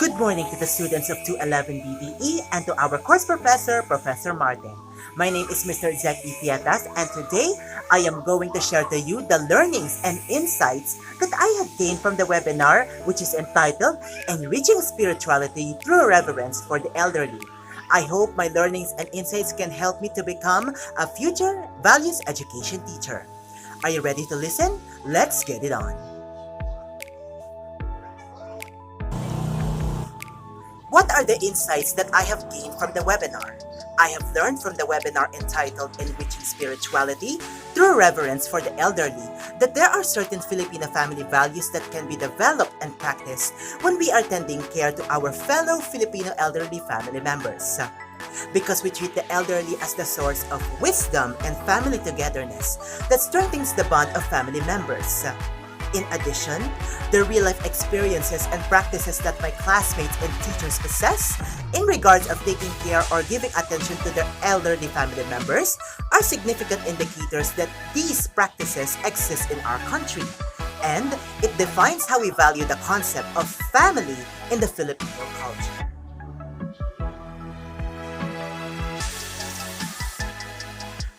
Good morning to the students of 211 BDE and to our course professor, Professor Martin. My name is Mr. Zach Itiatas, and today I am going to share to you the learnings and insights that I have gained from the webinar, which is entitled Enriching Spirituality Through Reverence for the Elderly. I hope my learnings and insights can help me to become a future values education teacher. Are you ready to listen? Let's get it on. What are the insights that I have gained from the webinar? I have learned from the webinar entitled Enriching Spirituality Through Reverence for the Elderly that there are certain Filipino family values that can be developed and practiced when we are tending care to our fellow Filipino elderly family members. Because we treat the elderly as the source of wisdom and family togetherness that strengthens the bond of family members. In addition, the real-life experiences and practices that my classmates and teachers possess in regards of taking care or giving attention to their elderly family members are significant indicators that these practices exist in our country, and it defines how we value the concept of family in the Filipino culture.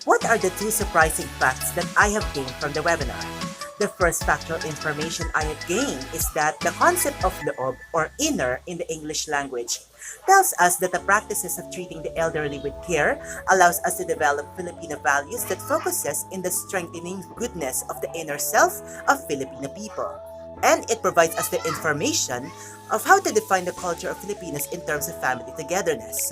What are the two surprising facts that I have gained from the webinar? The first factual information I have gained is that the concept of loob or inner in the English language tells us that the practices of treating the elderly with care allows us to develop Filipino values that focuses in the strengthening goodness of the inner self of Filipino people. And it provides us the information of how to define the culture of Filipinos in terms of family togetherness.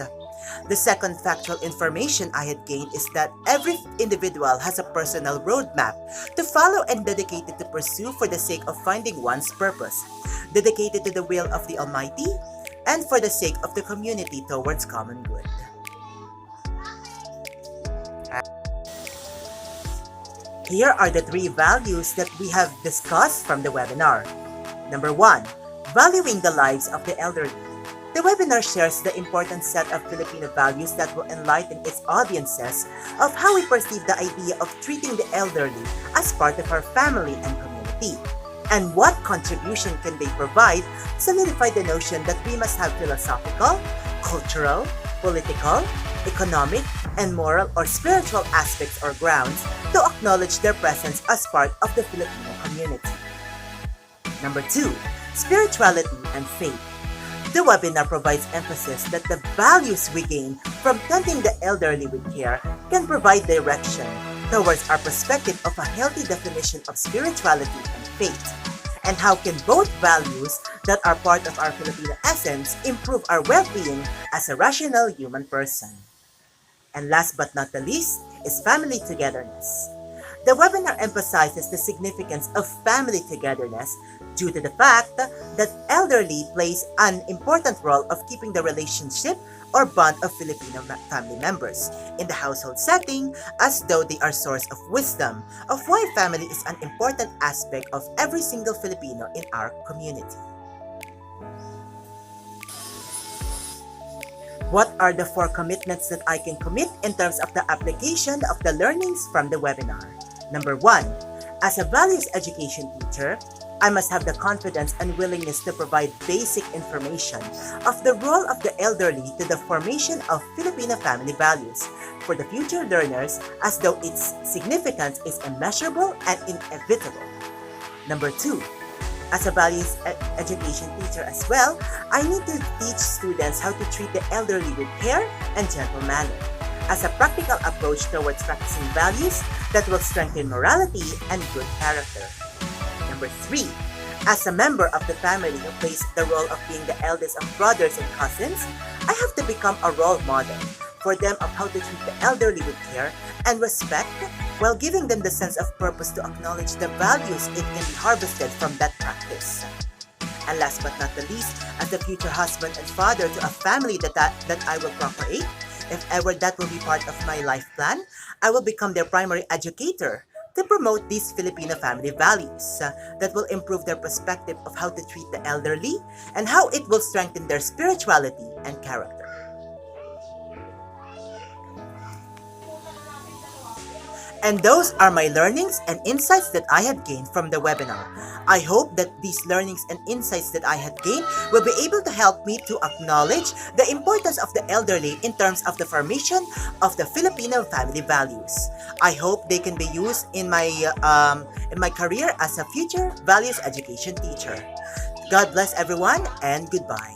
The second factual information I had gained is that every individual has a personal roadmap to follow and dedicated to pursue for the sake of finding one's purpose, dedicated to the will of the Almighty, and for the sake of the community towards common good. Here are the three values that we have discussed from the webinar. Number 1, valuing the lives of the elderly. The webinar shares the important set of Filipino values that will enlighten its audiences of how we perceive the idea of treating the elderly as part of our family and community, and what contribution can they provide to solidify the notion that we must have philosophical, cultural, political, economic, and moral or spiritual aspects or grounds to acknowledge their presence as part of the Filipino community. Number 2, spirituality and faith. The webinar provides emphasis that the values we gain from tending the elderly with care can provide direction towards our perspective of a healthy definition of spirituality and faith, and how can both values that are part of our Filipino essence improve our well-being as a rational human person. And last but not the least is family togetherness. The webinar emphasizes the significance of family togetherness due to the fact that elderly plays an important role of keeping the relationship or bond of Filipino family members in the household setting, as though they are source of wisdom of why family is an important aspect of every single Filipino in our community. What are the 4 commitments that I can commit in terms of the application of the learnings from the webinar? Number 1, as a values education teacher, I must have the confidence and willingness to provide basic information of the role of the elderly to the formation of Filipino family values for the future learners, as though its significance is immeasurable and inevitable. Number 2, as a values education teacher as well, I need to teach students how to treat the elderly with care and gentle manner, as a practical approach towards practicing values that will strengthen morality and good character. Number 3, as a member of the family who plays the role of being the eldest of brothers and cousins, I have to become a role model for them of how to treat the elderly with care and respect, while giving them the sense of purpose to acknowledge the values it can be harvested from that practice. And last but not the least, as the future husband and father to a family that I will procreate, if ever that will be part of my life plan, I will become their primary educator to promote these Filipino family values that will improve their perspective of how to treat the elderly and how it will strengthen their spirituality and character. And those are my learnings and insights that I had gained from the webinar. I hope that these learnings and insights that I had gained will be able to help me to acknowledge the importance of the elderly in terms of the formation of the Filipino family values. I hope they can be used in my career as a future values education teacher. God bless everyone and goodbye.